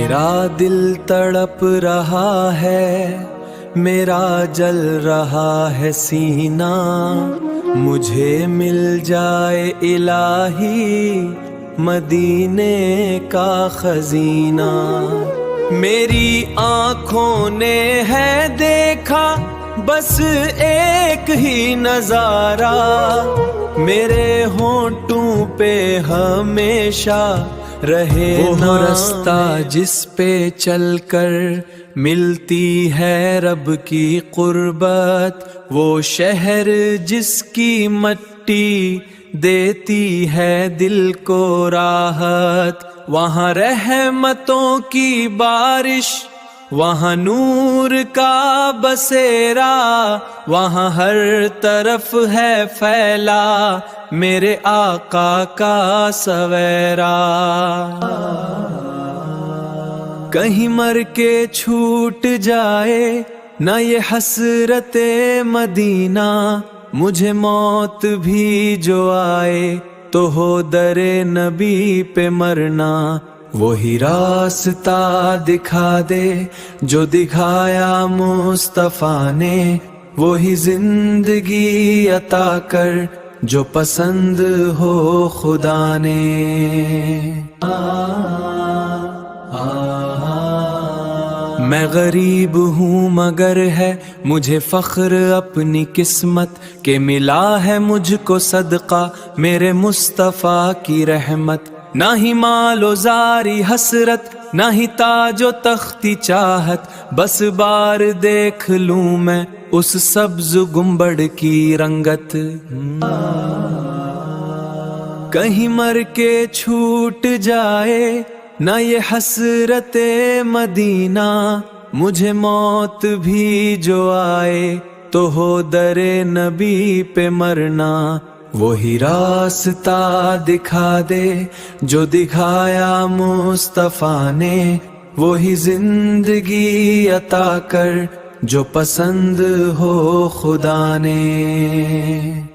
میرا دل تڑپ رہا ہے، میرا جل رہا ہے سینہ، مجھے مل جائے الہی مدینے کا خزینہ۔ میری آنکھوں نے ہے دیکھا بس ایک ہی نظارہ، میرے ہونٹوں پہ ہمیشہ رہے وہ رستہ جس پہ چل کر ملتی ہے رب کی قربت، وہ شہر جس کی مٹی دیتی ہے دل کو راحت، وہاں رحمتوں کی بارش، وہاں نور کا بسیرا، وہاں ہر طرف ہے پھیلا میرے آقا کا سویرا۔ کہیں مر کے چھوٹ جائے نہ یہ حسرت مدینہ، مجھے موت بھی جو آئے تو ہو در نبی پہ مرنا، وہی راستہ دکھا دے جو دکھایا مصطفیٰ نے، وہی زندگی عطا کر جو پسند ہو خدا نے۔ میں غریب ہوں مگر ہے مجھے فخر اپنی قسمت کہ ملا ہے مجھ کو صدقہ میرے مصطفیٰ کی رحمت، نہ ہی مال و زاری حسرت، نہ ہی تاج و تختی چاہت، بس بار دیکھ لوں میں اس سبز گنبد کی رنگت۔ کہیں مر کے چھوٹ جائے نہ یہ حسرت مدینہ، مجھے موت بھی جو آئے تو ہو در نبی پہ مرنا، وہی راستہ دکھا دے جو دکھایا مصطفیٰ نے، وہی زندگی عطا کر جو پسند ہو خدا نے۔